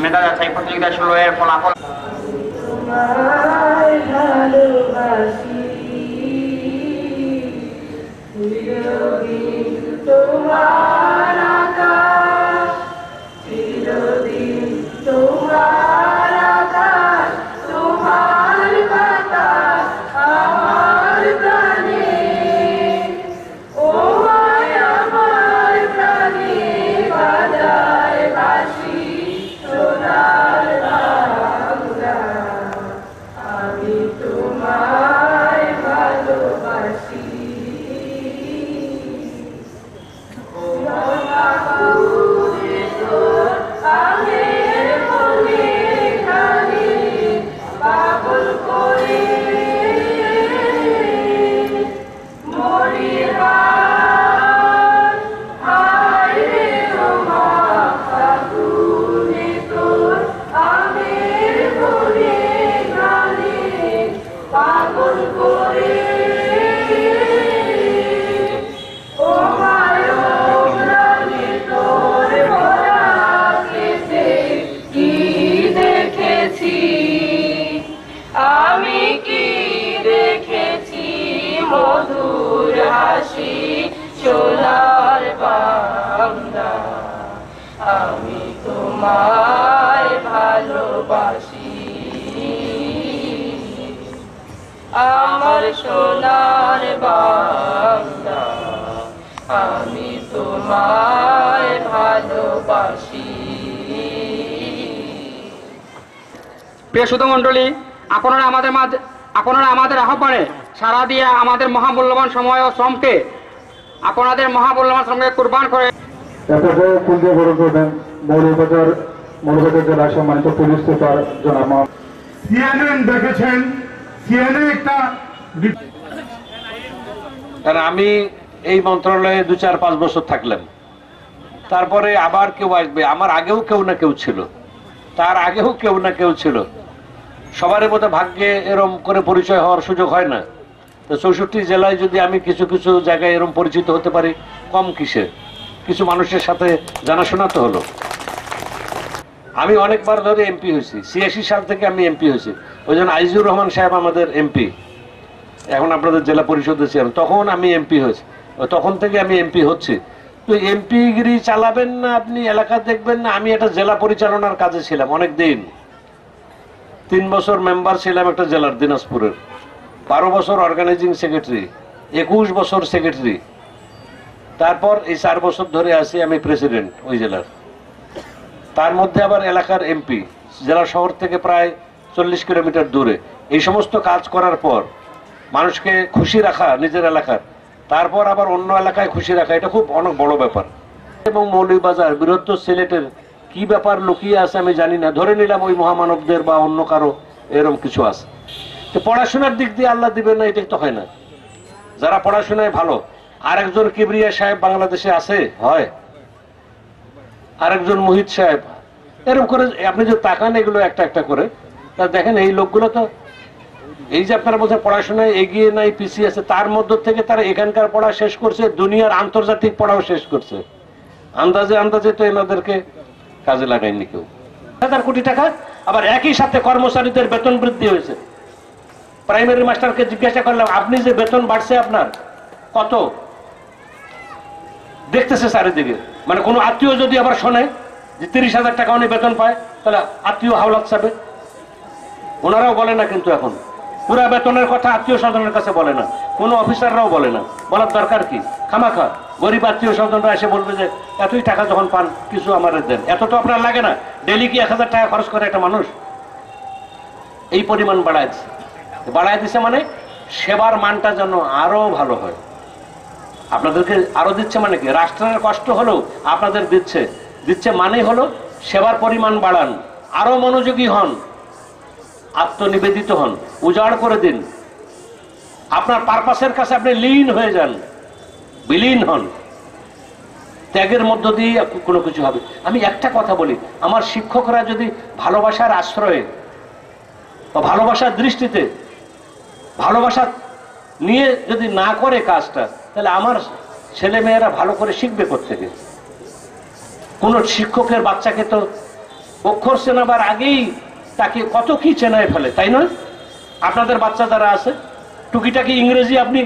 মেধা যাচাই প্রতিযোগিতা 16 এর ফলাফল। আমি তোমায় ভালোবাসি, আমার সোনার বাংলা, আমি তোমায় ভালোবাসি। প্রিয় শ্রোতা মণ্ডলী, আপনারা আমাদের আহ্বানে সাড়া দিয়ে আমাদের মহামূল্যবান সময় ও শ্রমকে আপনাদের মহামূল্যবান শ্রমকে কুরবান করে মৌলভীবাজার জেলার সম্মানিত পুলিশ সুপার জনাব সিএনএন দেখেছেন, সিএনএন একটা কারণ আমি এই মন্ত্রণালয়ে 2-4-5 বছর থাকলাম, তারপরে আবার কেউ আসবে, আমার আগেও কেউ না কেউ ছিল, তার আগেও কেউ না কেউ ছিল, সবার মধ্যে ভাগ্যে এরম করে পরিচয় হওয়ার সুযোগ হয় না। তো 64 জেলায় যদি আমি কিছু কিছু জায়গায় এরম পরিচিত হতে পারি, কম কিসে, কিছু মানুষের সাথে জানাশোনা তো হলো। আমি অনেকবার ধরে এমপি হয়েছি, 86 সাল থেকে আমি এমপি হয়েছি। ওই জন্য আইজুর রহমান সাহেব আমাদের এমপি, এখন আপনাদের জেলা পরিষদে ছিলাম, তখন আমি এমপি হয়েছি, তখন থেকে আমি এমপি হচ্ছি। তো এমপিগিরি চালাবেন না, আপনি এলাকা দেখবেন না। আমি একটা জেলা পরিচালনার কাজে ছিলাম অনেক দিন, 3 বছর মেম্বার ছিলাম একটা জেলার, দিনাজপুরের, 12 বছর অর্গানাইজিং সেক্রেটারি, 21 বছর সেক্রেটারি, তারপর এই 4 বছর ধরে আছি আমি প্রেসিডেন্ট ওই জেলার। তার মধ্যে আবার এলাকার এমপি, জেলা শহর থেকে প্রায় 40 কিলোমিটার দূরে। এই সমস্ত কাজ করার পর মানুষকে খুশি রাখা নিজের এলাকার, তারপর আবার অন্য এলাকায় খুশি রাখা, এটা খুব অনেক বড় ব্যাপার। এবং মৌলভীবাজার বৃহত্তর সিলেটের কি ব্যাপার লুকিয়ে আছে আমি জানি না, ধরে নিলাম ওই মহামানবদের বা অন্য কারো এরকম কিছু আছে। তো পড়াশোনার দিক দিয়ে আল্লাহ দিবেন না, এটাই তো হয় না। যারা পড়াশোনায় ভালো, আরেকজন কিবরিয়া সাহেব বাংলাদেশে আছে, হয় আরেকজন মুহিত সাহেব, এরকম করে আপনি যে তাকান এগুলো একটা একটা করে, তা দেখেন এই লোকগুলো তো, এই যে আপনারা বলছেন পড়াশোনায় এগিয়ে নাই, পিছিয়ে আছে, তার মধ্য থেকে তারা এখানকার পড়া শেষ করছে, দুনিয়ার আন্তর্জাতিক পড়াও শেষ করছে। আন্দাজে আন্দাজে তো এনাদেরকে কাজে লাগায়নি কেউ। 1000 কোটি টাকা, আবার একই সাথে কর্মচারীদের বেতন বৃদ্ধি হয়েছে। প্রাইমারি মাস্টারকে জিজ্ঞাসা করলাম, আপনি যে বেতন বাড়ছে আপনার কত, দেখতেছে চারিদিকে, মানে কোনো আত্মীয় যদি আবার শোনে যে 30,000 টাকা উনি বেতন পায়, তাহলে আত্মীয় হাওলাত চাবে। ওনারাও বলে না, কিন্তু এখন পুরা বেতনের কথা আত্মীয় স্বজনের কাছে বলে না, কোনো অফিসাররাও বলে না, বলার দরকার কি, খামাখা গরিব আত্মীয় স্বজনরা এসে বলবে যে এতই টাকা যখন পান কিছু আমাদের দেন, এত তো আপনার লাগে না, ডেলি কি 1000 টাকা খরচ করে একটা মানুষ? এই পরিমাণ বাড়ায় দিছে মানে সেবার মানটা যেন আরো ভালো হয়। আপনাদেরকে আরো দিচ্ছে মানে কি, রাষ্ট্রের কষ্ট হলেও আপনাদের দিচ্ছে মানে হলো সেবার পরিমাণ বাড়ান, আরো মনোযোগী হন, আত্মনিবেদিত হন, উজাড় করে দিন, আপনার পারপাসের কাছে আপনি লীন হয়ে যান, বিলীন হন, ত্যাগের মধ্য দিয়ে কোনো কিছু হবে। আমি একটা কথা বলি, আমার শিক্ষকরা যদি ভালোবাসার আশ্রয়ে বা ভালোবাসার দৃষ্টিতে ভালোবাসা নিয়ে যদি না করে কাজটা, তাহলে আমার ছেলে মেয়েরা ভালো করে শিখবে কোত্থেকে? কোন শিক্ষকের বাচ্চাকে তো অক্ষর চেনাবার আগেই তাকে কত কি চেনায় ফেলে, তাই নয়? আপনাদের বাচ্চা যারা আছে টুকিটাকি ইংরেজি আপনি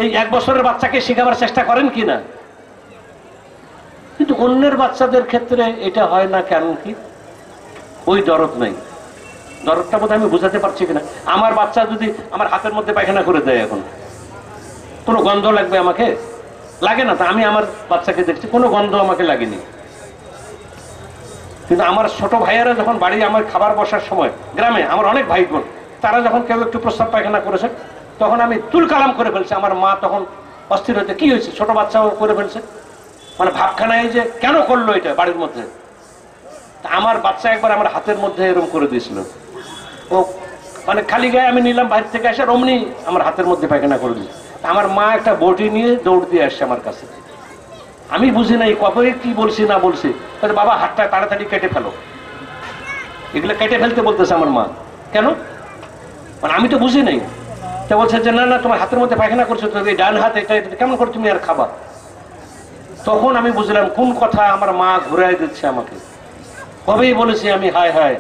এই 1 বছরের বাচ্চাকে শেখাবার চেষ্টা করেন কিনা? কিন্তু অন্যের বাচ্চাদের ক্ষেত্রে এটা হয় না কেন? কি ওই দরদ নাই? দরদটা বোধহয় আমি বুঝাতে পারছি কিনা। আমার বাচ্চা যদি আমার হাতের মধ্যে পায়খানা করে দেয়, এখন কোনো গন্ধ লাগবে আমাকে? লাগে না। তো আমি আমার বাচ্চাকে দেখছি কোনো গন্ধ আমাকে লাগেনি। কিন্তু আমার ছোট ভাইয়েরা যখন বাড়ি আমার খাবার বসার সময়, গ্রামে আমার অনেক ভাই বোন, তারা যখন কেউ একটু প্রস্রাব পায়খানা করেছে তখন আমি তুল কালাম করে ফেলছি। আমার মা তখন অস্থির হয়েছে, কি হয়েছে, ছোট বাচ্চাও করে ফেলছে, মানে ভাবখানায় যে কেন করলো এটা বাড়ির মধ্যে। আমার বাচ্চা একবার আমার হাতের মধ্যে এরকম করে দিয়েছিল, ও মানে খালি গায়ে আমি নিলাম বাইরে থেকে আসে, অমনি আমার হাতের মধ্যে পায়খানা করে দিয়েছে। আমার মা একটা বটি নিয়ে দৌড় দিয়ে আসছে আমার কাছে। আমি বুঝি নাই কবে কি বলছি না বলছি, বাবা হাতটা তাড়াতাড়ি কেটে ফেলো, এগুলো কেটে ফেলতে বলতেছে আমার মা। কেন? মানে আমি তো বুঝি নাই। তো বলছে যে না না, তোমার হাতের মধ্যে পায়খানা করছো, তো এই ডান হাত এটা কেমন করে তুমি আর খাবা? তখন আমি বুঝলাম কোন কথা আমার মা ঘুরাই দিচ্ছে আমাকে। কবেই বলেছি আমি, হায় হায়,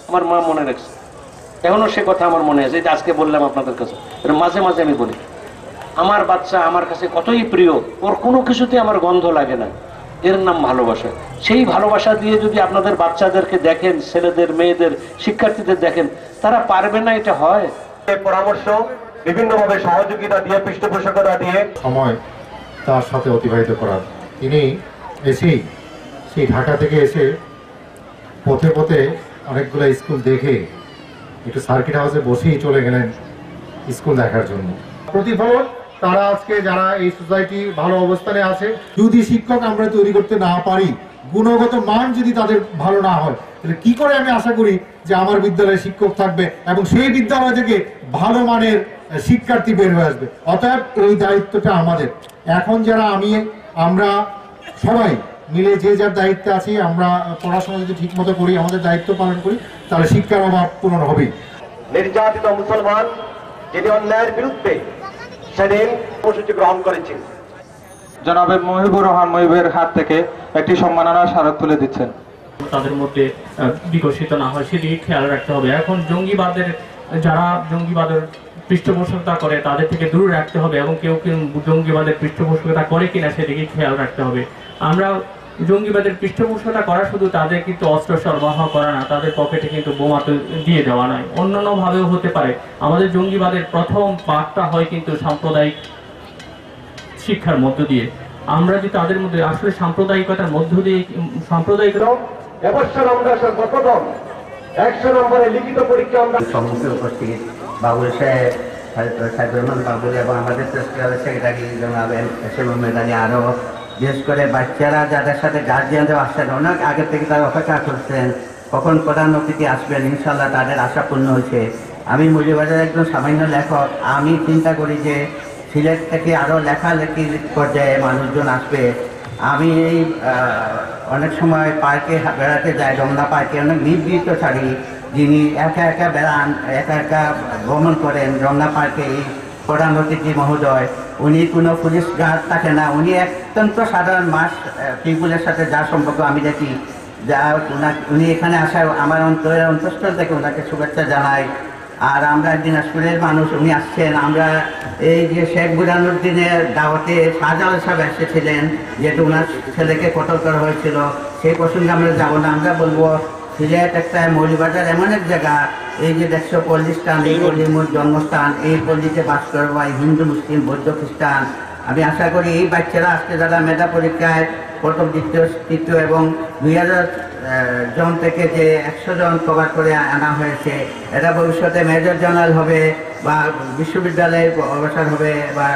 আমার মা মনে রাখছে, এখনো সে কথা আমার মনে আছে। এই যে আজকে বললাম আপনাদের কাছে, মাঝে মাঝে আমি বলি আমার বাচ্চা আমার কাছে কতই প্রিয়, ওর কোনো কিছুতে আমার গন্ধ লাগে না, এর নাম ভালোবাসা। সেই ভালোবাসা দিয়ে যদি আপনাদের বাচ্চাদেরকে দেখেন, ছেলেদের মেয়েদের শিক্ষার্থীদের দেখেন, তারা পারবে না? এটা হয়। পরামর্শ বিভিন্নভাবে সহযোগিতা দিয়ে, পৃষ্ঠপোষকতা দিয়ে সময় তার সাথে অতিবাহিত করার। তিনি এসেই সেই ঢাকা থেকে এসে পথে পথে অনেকগুলো স্কুল দেখে একটু সার্কিট হাউসে বসেই চলে গেলেন স্কুল দেখার জন্য। প্রতিফলন তারা আজকে যারা এই সোসাইটি ভালো অবস্থানে আছে, যদি শিক্ষক আমরা তৈরি করতে না পারি, গুণগত মান যদি তাদের ভালো না হয়, তাহলে কি করে আমি আশা করি যে আমার বিদ্যালয়ে শিক্ষক থাকবে এবং সেই বিদ্যালয় থেকে ভালো মানের শিক্ষার্থী বের হয়ে আসবে। অতএব এই দায়িত্বটা আমাদের। এখন যারা আমরা সবাই মিলে যে যার দায়িত্বে আছি, আমরা পড়াশোনা যদি ঠিক মতো করি, আমাদের দায়িত্ব পালন করি, তাহলে শিক্ষার অভাব পূরণ হবেই। নির্যাতিত মুসলমান যিনি অন্যায়ের বিরুদ্ধে সেদিন কর্মসূচি গ্রহণ করেছেন, জনাবে মহিবুর রহমান মহিবের হাত থেকে একটি সম্মাননা স্মারক তুলে দিচ্ছেন। তাদের মধ্যে বিকশিত না হয় সেদিকে খেয়াল রাখতে হবে। এখন যারা জঙ্গিবাদের পৃষ্ঠপোষকতা করে তাদের থেকে দূরে রাখতে হবে, এবং কেউ কেউ জঙ্গিবাদের পৃষ্ঠপোষকতা করে কিনা সেদিকে খেয়াল রাখতে হবে। আমরা জঙ্গিবাদের পৃষ্ঠপোষকতা করা শুধু তাদের কিন্তু অস্ত্র সরবরাহ করা না, তাদের পকেটে কিন্তু বোমা দিয়ে দেওয়া নয়, অন্যান্য ভাবেও হতে পারে। আমাদের জঙ্গিবাদের প্রথম পাঠটা হয় কিন্তু সাম্প্রদায়িক শিক্ষার মধ্য দিয়ে। আমরা যদি তাদের মধ্যে আসলে সাম্প্রদায়িকতার মধ্য দিয়ে এবছর আমরা গতদল 100 নম্বরের লিখিত পরীক্ষা আমরা সম্মুখে উপস্থিত বাবুল সাহেব, সাইদুর রহমান বাবুল এবং আমাদের সেক্রেটারি জনাব এসএম মেদানি, আরও বিশেষ করে বাচ্চারা যাদের সাথে গার্জিয়ানরাও আসছেন, অনেক আগে থেকে তারা অপেক্ষা করছেন কখন প্রধান অতিথি আসবেন। ইনশাল্লাহ তাদের আশা পূর্ণ হয়েছে। আমি মৌলভীবাজারের একজন সামান্য লেখক, আমি চিন্তা করি যে সিলেট থেকে আরও লেখালেখির পর্যায়ে মানুষজন আসবে। আমি এই অনেক সময় পার্কে বেড়াতে যাই, রমনা পার্কে, অনেক নিবৃত্ত ছাড়ি যিনি একা একা বেড়ান, একা একা ভ্রমণ করেন রমনা পার্কে, এই প্রধান অতিথি মহোদয়, উনি কোনো পুলিশ গার্ড থাকে না, উনি অত্যন্ত সাধারণ পিপুলের সাথে যা সম্পর্ক আমি দেখি, যা উনি এখানে আসার আমার অন্তরের অন্তঃস্থল থেকে ওনাকে শুভেচ্ছা জানাই। আর আমরা দিনাজপুরের মানুষ, উনি আসছেন। আমরা এই যে শেখ বুরহানুদ্দিনের দাওয়াতে শাহজালাল সাহেব এসেছিলেন, যেহেতু ওনার ছেলেকে কতল করা হয়েছিল, সেই প্রসঙ্গে আমরা যাবো না। আমরা বলবো সিলেট একটা মৌলভীবাজার এমন এক জায়গা, এই যে 150 পল্লীস্থান, এই পল্লীর জন্মস্থান, এই পল্লীতে বাস করে বা হিন্দু মুসলিম বৌদ্ধ খ্রিস্টান। আমি আশা করি এই বাচ্চারা আজকে যারা মেধা পরীক্ষায় প্রথম, দ্বিতীয়, তৃতীয় এবং 2000 জন থেকে যে 100 জন কভার করে আনা হয়েছে, এরা ভবিষ্যতে মেজর জেনারেল হবে বা বিশ্ববিদ্যালয়ে অবসর হবে বা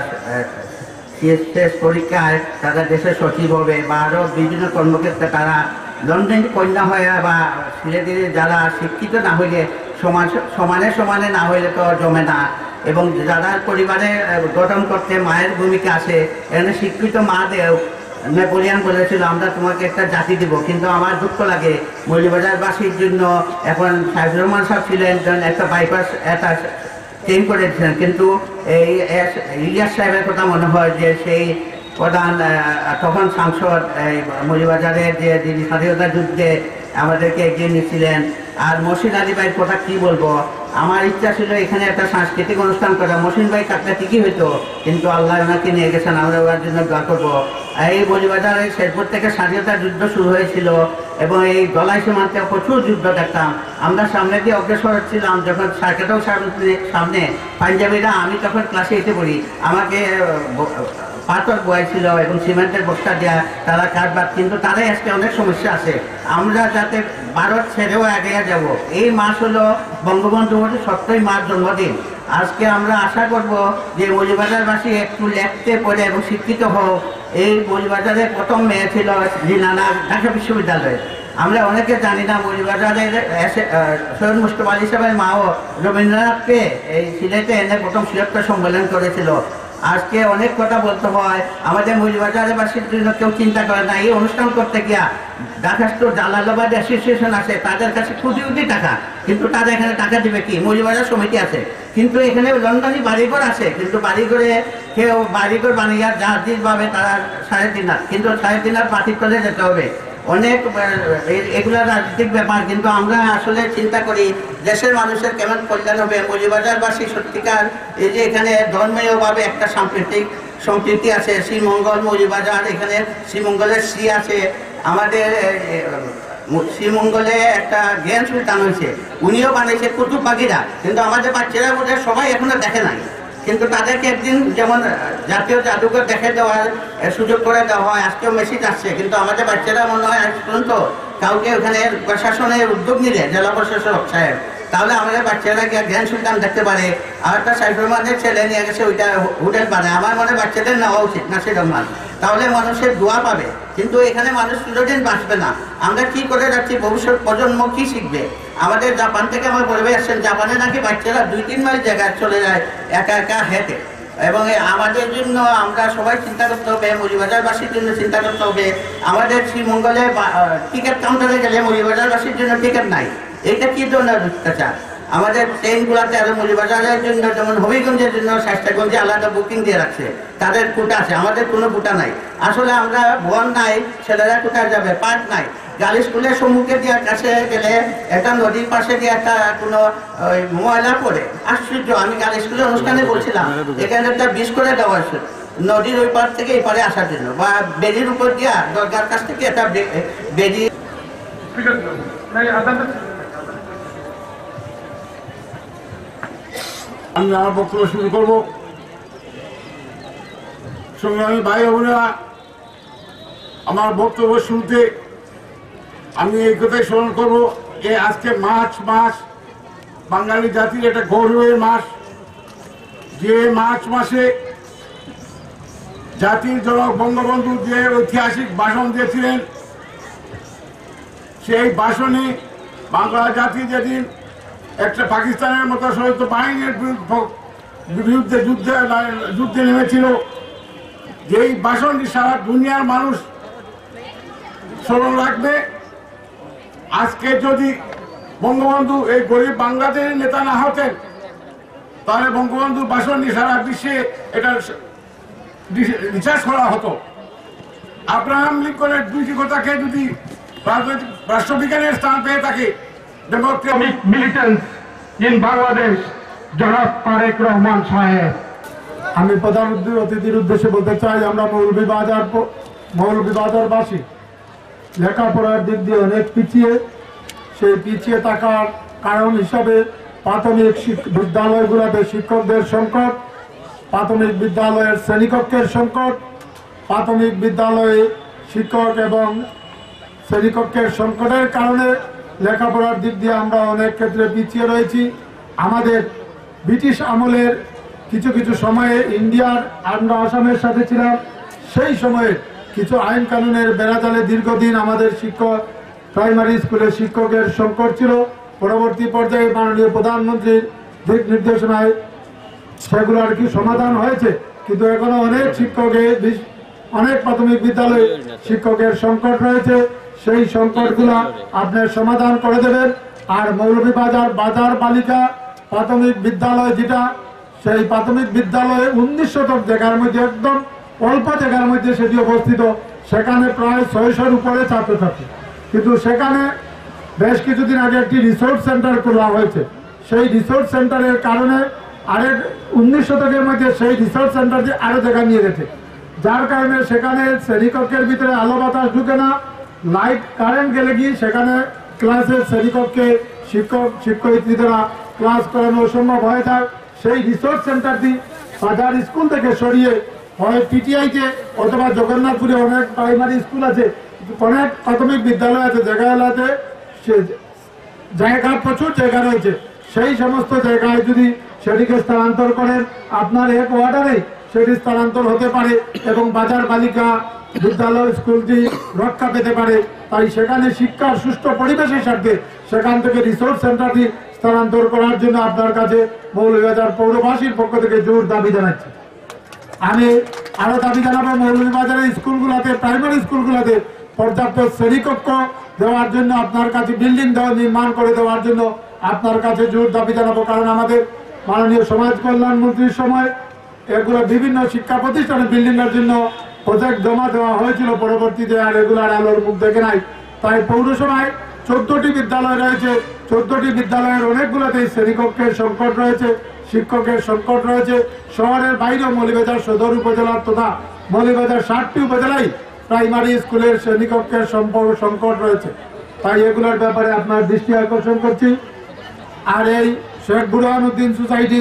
শেষ পরীক্ষায় তারা দেশের সচিব হবে বা আরও বিভিন্ন কর্মক্ষেত্রে তারা লন্ডন কন্যা হয়ে বা সিলেটে যারা শিক্ষিত না হইলে সমানে না হইলে তো জমে না। এবং যারা পরিবারে গঠন করতে মায়ের ভূমিকা আছে, এখানে শিক্ষিত মা দেও নেপোলিয়ান বলেছিল আমরা তোমাকে একটা জাতি দিব, কিন্তু আমার দুঃখ লাগে মৌলভীবাজারবাসীর জন্য এখন সাইদুর রহমান সাহেব ছিলেন একটা বাইপাস এটা চেঞ্জ করে দিচ্ছেন, কিন্তু এই ইলিয়াস সাহেবের কথা মনে হয় যে সেই প্রধান তখন সাংসদ মৌলভীবাজারের যে যিনি স্বাধীনতা যুদ্ধে আমাদেরকে এগিয়ে নিয়েছিলেন। আর মহসিন আলী ভাইয়ের কথা কি বলবো, আমার ইচ্ছা ছিল এখানে একটা সাংস্কৃতিক অনুষ্ঠান করা। মহসিন ভাই থাকলে ঠিকই হইতো, কিন্তু আল্লাহ ওনাকে নিয়ে গেছেন, আমরা ওনার জন্য দোয়া করবো। এই মৌলভীবাজারে শেরপুর থেকে স্বাধীনতা যুদ্ধ শুরু হয়েছিল এবং এই দলাই সীমান্তে প্রচুর যুদ্ধ দেখতাম। আমরা সামনে দিয়ে অগ্রসর হচ্ছিলাম, যখন সার্কেটেও সামনে পাঞ্জাবিরা, আমি তখন ক্লাসে 8-এ পড়ি, আমাকে পাথর বয়েছিল এবং সিমেন্টের বস্তা দেওয়া, তারা কাটবাদ, কিন্তু তারাই আজকে অনেক সমস্যা আছে। আমরা যাতে ভারত ছেড়েও এগিয়ে যাব, এই মাস হলো বঙ্গবন্ধুর 70 মাস জন্মদিন। আজকে আমরা আশা করব যে মৌলভীবাজারবাসী একটু লেখতে পড়ে এবং শিক্ষিত হোক। এই মৌলভীবাজারের প্রথম মেয়ে ছিল জিনানা, ঢাকা বিশ্ববিদ্যালয়ে। আমরা অনেকে জানি না মৌলভীবাজারের সৈয়দ মুস্তফা আলী সাহেবের মাও রবীন্দ্রনাথকে এই সিলেটে এনে প্রথম সিলেক্টর সম্মেলন করেছিল। আজকে অনেক কথা বলতে হয়, আমাদের মৌলভীবাজারবাসীর জন্য কেউ চিন্তা করে না। এই অনুষ্ঠান করতে গিয়া ঢাকাস্থ জালালাবাদ অ্যাসোসিয়েশন আছে, তাদের কাছে কোটি কোটি টাকা, কিন্তু তারা এখানে টাকা দিবে কি? মৌলভীবাজার সমিতি আছে, কিন্তু এখানে লন্ডনী বাড়িঘর আছে, কিন্তু বাড়িঘরে কেউ বাড়িঘর বানিয়ে জাহাজির পাবে তারা 3.5 লাখ, কিন্তু 3.5 লাখ বাতিল করে যেতে হবে। অনেক এগুলো রাজনৈতিক ব্যাপার, কিন্তু আমরা আসলে চিন্তা করি দেশের মানুষের কেমন কল্যাণ হবে। মৌলভীবাজারবাসী সত্যিকার এই যে এখানে ধর্মীয়ভাবে একটা সম্প্রীতি আছে। শ্রীমঙ্গল মৌলভীবাজার, এখানে শ্রীমঙ্গলের শ্রী আছে। আমাদের শ্রীমঙ্গলে একটা জ্ঞান সুলতান হয়েছে, উনিও বানিয়েছে কুতুব বাগিরা, কিন্তু আমাদের বাচ্চারা বোধ সবাই এখনো দেখে নাই। কিন্তু তাদেরকে একদিন যেমন জাতীয় জাদুঘর দেখে দেওয়ার সুযোগ করে দেওয়া হয়, আজকেও মেসেজ আসছে, কিন্তু আমাদের বাচ্চারা মনে হয় আজ পর্যন্ত কাউকে ওখানে প্রশাসনের উদ্যোগ নিলে, জেলা প্রশাসক সাহেব, তাহলে আমাদের বাচ্চারা গিয়ে জ্ঞান সুলতান দেখতে পারে। আর একটা সাইফুর রহমানের ছেলে নিয়ে গেছে ওইটা হোটেল বানায়, আমার মনে হয় বাচ্চাদের নেওয়া উচিত নাসির রহমান, তাহলে মানুষের দোয়া পাবে। কিন্তু এখানে মানুষ চিরদিন বাঁচবে না। আমরা কি করে যাচ্ছি, ভবিষ্যৎ প্রজন্ম কি শিখবে? আমাদের জাপান থেকে আমার পরিবার আসছেন, জাপানে নাকি বাচ্চারা 2-3 মাইল জায়গায় চলে যায় একা একা হেঁটে। এবং আমাদের জন্য আমরা সবাই চিন্তা করতে হবে, মৌলভীবাজারবাসীর জন্য চিন্তা করতে হবে। আমাদের শ্রীমঙ্গলে টিকিট কাউন্টারে গেলে মৌলভীবাজারবাসীর জন্য টিকিট নাই, এটা কি ধরনের অত্যাচার? আমাদের ট্রেনগুলোতে আরো মৌলভীবাজারের জন্য, যেমন হবিগঞ্জের জন্য শাস্তাগঞ্জে আলাদা বুকিং দিয়ে রাখছে, তাদের কোটা আছে, আমাদের কোনো কোটা নাই। আসলে আমরা বন নাই, ছেলেরা কোথায় যাবে? পার্ক নাই। গার্লস স্কুলের সম্মুখে দিয়ে কাছে গেলে একটা নদীর পাশে দিয়ে একটা কোনো ময়লা পড়ে, আশ্চর্য। আমি গার্লস স্কুলের অনুষ্ঠানে বলছিলাম, এখানে একটা ব্রিজ করে দেওয়া হয়েছে নদীর ওই পার থেকে এই পারে আসার জন্য, বা বেরির উপর দিয়া দরগার কাছ থেকে একটা বেরি। আমি আমার বক্তব্য শুরু করবো। সংগ্রামী ভাই বোনেরা, আমার বক্তব্য শুনতে আমি এই কথাই স্মরণ করবো, যে আজকে মার্চ মাস বাঙালি জাতির একটা গৌরবের মাস। যে মার্চ মাসে জাতির জনক বঙ্গবন্ধু যে ঐতিহাসিক ভাষণ দিয়েছিলেন, সেই ভাষণে বাংলা জাতি যেদিন একটা পাকিস্তানের মতো সহিত বাহিনীর বিরুদ্ধে যুদ্ধে নেমেছিল, যেই ভাষণটি সারা দুনিয়ার মানুষ স্মরণ রাখবে। আজকে যদি বঙ্গবন্ধু এই গরিব বাংলাদেশের নেতা না হতেন, তাহলে বঙ্গবন্ধুর ভাষণটি সারা বিশ্বে এটা রিসার্চ করা হতো। আব্রাহাম লিঙ্কনের 2টি কথাকে যদি রাষ্ট্রবিজ্ঞানের স্থান পেয়ে থাকে, ডেমোক্রেটিক মিলিটেন্স ইন বাংলাদেশ, জনাব তারেক রহমান সাহেব। আমি প্রধান অতিথির উদ্দেশ্যে বলতে চাই, আমরা মৌলভীবাজারবাসী লেখাপড়ার দিক দিয়ে অনেক পিছিয়ে। সেই পিছিয়ে থাকার কারণ হিসাবে প্রাথমিক বিদ্যালয়গুলোতে শিক্ষকদের সংকট, প্রাথমিক বিদ্যালয়ের শ্রেণীকক্ষের সংকট, প্রাথমিক বিদ্যালয়ে শিক্ষক এবং শ্রেণীকক্ষের সংকটের কারণে লেখাপড়ার দিক দিয়ে আমরা অনেক ক্ষেত্রে পিছিয়ে রয়েছি। আমাদের ব্রিটিশ আমলের কিছু কিছু সময়ে ইন্ডিয়ার, আমরা আসামের সাথে ছিলাম, সেই সময়ে কিছু আইন কানুনের বেড়াজালে দীর্ঘদিন আমাদের শিক্ষক, প্রাইমারি স্কুলের শিক্ষকের সংকট ছিল। পরবর্তী পর্যায়ে মাননীয় প্রধানমন্ত্রীর দিক নির্দেশনায় সেগুলো আর কি সমাধান হয়েছে, কিন্তু এখনো অনেক অনেক প্রাথমিক বিদ্যালয়ে শিক্ষকের সংকট রয়েছে। সেই সংকটগুলো আপনার সমাধান করে দেবেন। আর মৌলভীবাজার বাজার বালিকা প্রাথমিক বিদ্যালয় যেটা, সেই প্রাথমিক বিদ্যালয়ে 19 শতক জায়গার মধ্যে একদম অল্প জায়গার মধ্যে সেটি অবস্থিত। সেখানে প্রায় 600-র উপরে ছাত্রছাত্রী, কিন্তু সেখানে বেশ কিছুদিন আগে একটি রিসোর্স সেন্টার খোলা হয়েছে। সেই রিসোর্স সেন্টারের কারণে আরেক 19 শতকের মধ্যে সেই রিসোর্স সেন্টারটি আরো জায়গা নিয়ে গেছে, যার কারণে সেখানে শ্রেণীকক্ষের ভিতরে আলো বাতাস ঢুকে না, লাইট কারেন্ট গেলে গিয়ে সেখানে ক্লাসের শ্রেণীকক্ষে শিক্ষয়িত্রী দ্বারা ক্লাস করানো অসম্ভব হয়ে যায়। সেই রিসোর্স সেন্টারটি বাজার স্কুল থেকে সরিয়ে হয় পিটিআইতে অথবা জগন্নাথপুরে অনেক প্রাইমারি স্কুল আছে, অনেক প্রাথমিক বিদ্যালয় আছে, জায়গাতে জায়গা প্রচুর জায়গা রয়েছে, সেই সমস্ত জায়গায় যদি সেটিকে স্থানান্তর করেন আপনার এক ওয়ার্ডারে সেটি স্থানান্তর হতে পারে এবং বাজার বালিকা বিদ্যালয় স্কুলটি রক্ষা পেতে পারে। তাই সেখানে শিক্ষার সুষ্ঠু পরিবেশের স্বার্থে সেখান থেকে রিসোর্স সেন্টারটি স্থানান্তর করার জন্য আপনার কাছে মৌলভীবাজার পৌরবাসীর পক্ষ থেকে জোর দাবি জানাচ্ছি। আমি আরো দাবি জানাবো মৌলভীবাজারের স্কুলগুলোতে, প্রাইমারি স্কুলগুলোতে পর্যাপ্ত শ্রেণীকক্ষ দেওয়ার জন্য আপনার কাছে বিল্ডিং নির্মাণ করে দেওয়ার জন্য আপনার কাছে জোর দাবি জানাবো। কারণ আমাদের মাননীয় সমাজ কল্যাণ মন্ত্রীর সময় এগুলো বিভিন্ন শিক্ষা প্রতিষ্ঠানে বিল্ডিং এর জন্য প্রজেক্ট জমা দেওয়া হয়েছিল, পরবর্তীতে আর এগুলার আলোর মুখ দেখে নাই। তাই পৌরসভায় 14টি বিদ্যালয় রয়েছে, 14টি বিদ্যালয়ের অনেকগুলোতেই শ্রেণীকক্ষের সংকট রয়েছে, শিক্ষকের সংকট রয়েছে। শহরের বাইরেও মৌলভীবাজার সদর উপজেলার তথা মৌলভীবাজার 60টি উপজেলায় প্রাইমারি স্কুলের শ্রেণীকক্ষের সংকট রয়েছে। তাই এগুলোর ব্যাপারে আপনার দৃষ্টি আকর্ষণ করছি। আর এই শেখ বুরহানুদ্দিন সোসাইটি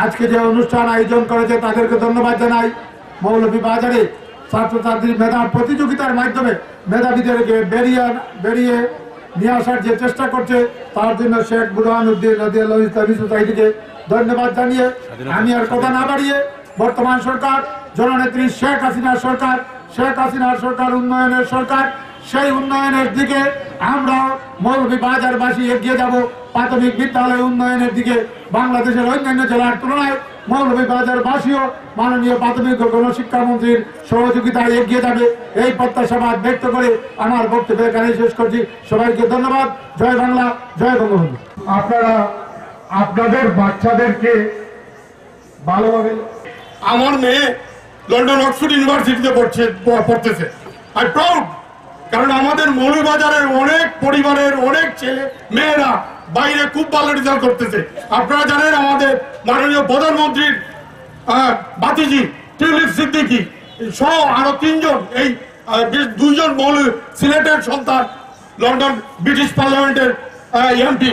আজকে যে অনুষ্ঠান আয়োজন করেছে তাদেরকে ধন্যবাদ জানাই। মৌলভীবাজারে ছাত্রছাত্রীর মেধার প্রতিযোগিতার মাধ্যমে মেধাবীদেরকে বেরিয়ে নিয়ে আসার যে চেষ্টা করছে তার জন্য শেখ বুরহানুদ্দিন রাদিয়াল্লাহু ইসলামী সোসাইটিকে ধন্যবাদ জানিয়ে আমি আর কথা না বাড়িয়ে বর্তমান সরকার জননেত্রী শেখ হাসিনার সরকার উন্নয়নের সরকার, সেই উন্নয়নের দিকে আমরা মৌলভীবাজারবাসী এগিয়ে যাব। প্রাথমিক বিদ্যালয় উন্নয়নের দিকে বাংলাদেশের অন্যান্য জেলার তুলনায় মৌলভীবাজারবাসীও মাননীয় প্রাথমিক ও গণশিক্ষামন্ত্রীর সহযোগিতায় এগিয়ে যাবে, এই প্রত্যাশাবাদ ব্যক্ত করে আমার বক্তব্য এখানে শেষ করছি। সবাইকে ধন্যবাদ। জয় বাংলা, জয় বঙ্গবন্ধু। আপনারা আপনাদের বাচ্চাদেরকে ভালোভাবে, আমার মেয়ে লন্ডন অক্সফোর্ড ইউনিভার্সিটিতে পড়তেছে, আই প্রাউড। কারণ আমাদের মৌলভীবাজারের অনেক পরিবারের অনেক ছেলে মেয়েরা বাইরে খুব ভালো রেজাল্ট করতেছে। আপনারা জানেন আমাদের মাননীয় প্রধানমন্ত্রীর বাতিজি টিউলিপ সিদ্দিকী সহ আরো 3 জন, এই 2 জন মৌলভী সিলেটের সন্তান, লন্ডন ব্রিটিশ পার্লামেন্টের এমপি,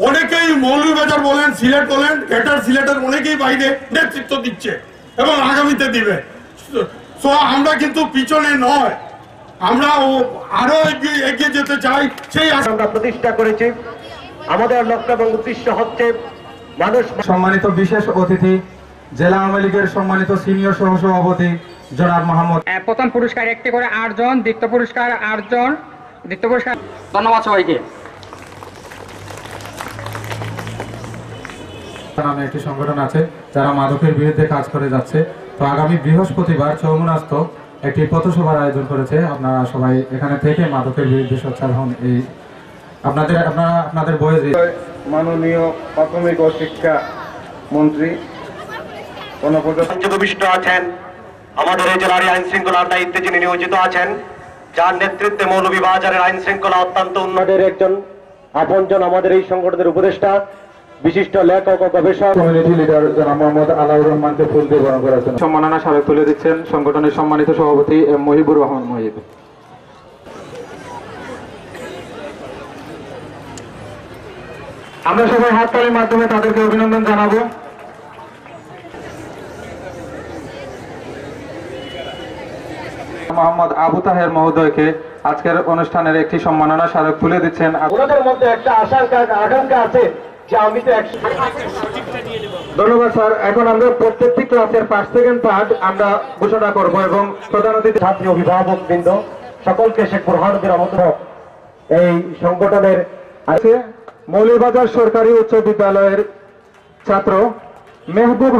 অনেকেই মৌলভীবাজার বলেন, সিলেট বলেন, গ্রেটার সিলেটের অনেকেই বাইরে নেতৃত্ব দিচ্ছে এবং আগামীতে দিবে। সো আমরা কিন্তু পিছনে নয়, আমরা আরো এগিয়ে যেতে চাই, সেই আমরা প্রতিষ্ঠা করেছি। আমাদের লক্ষ্য এবং উদ্দেশ্য হচ্ছে মানুষ। সম্মানিত বিশেষ অতিথি জেলা আওয়ামী লীগের সম্মানিত সিনিয়র সহসভাপতি জনাব মোহাম্মদ। প্রথম পুরস্কার 1টি করে 8 জন, দ্বিতীয় পুরস্কার 8 জন, দ্বিতীয় পুরস্কার। ধন্যবাদ সবাইকে। নামে একটি সংগঠন আছে যারা মাদকের বিরুদ্ধে কাজ করে যাচ্ছে। তো আগামী বৃহস্পতিবার চৌমুনাস্থ একটি পথসভার আয়োজন করেছে। আপনারা সবাই এখানে থেকে মাদকের বিরুদ্ধে সোচ্চার হন। এই আপনাদের বয়স। মাননীয় প্রাথমিক ও শিক্ষা মন্ত্রী পঞ্চভূমিষ্ঠ আছেন, আমাদের এই জেলার আইন শৃঙ্খলার দায়িত্বে যিনি নিয়োজিত আছেন, যার নেতৃত্বে মৌলভীবাজারের আইন শৃঙ্খলা অত্যন্ত উন্নয়নের একজন আপনজন, আমাদের এই সংগঠনের উপদেষ্টা, বিশিষ্ট লেখক ও গবেষক কমিউনিটি লিডার জনাব মোহাম্মদ আলাউর রহমানকে ফুল দিয়ে বরণ করেছেন। সম্মাননা স্মারক তুলে দিচ্ছেন সংগঠনের সম্মানিত সভাপতি এম মহিবুর রহমান মহিব। আমরা সবাই হাততালির মাধ্যমে তাদেরকে অভিনন্দন জানাবো। মোহাম্মদ আবু তাহের মহোদয়কে আজকের অনুষ্ঠানের একটি সম্মাননা স্মারক তুলে দিচ্ছেন। ওনাদের মধ্যে একটা আকাঙ্ক্ষা আছে যে আমি তো ধন্যবাদ স্যার। এখন আমরা প্রত্যেকটি ক্লাসের 5 সেকেন্ড পার্ট আমরা ঘোষণা করব এবং প্রধান অতিথি ছাত্রী অভিভাবক বৃন্দ সকলকে শেখ বুরহানুদ্দিন রহমতুল্লাহ এই সংগঠনের আছে। মৌলভীবাজার সরকারি উচ্চ বিদ্যালয়ের ছাত্র মেহবুব।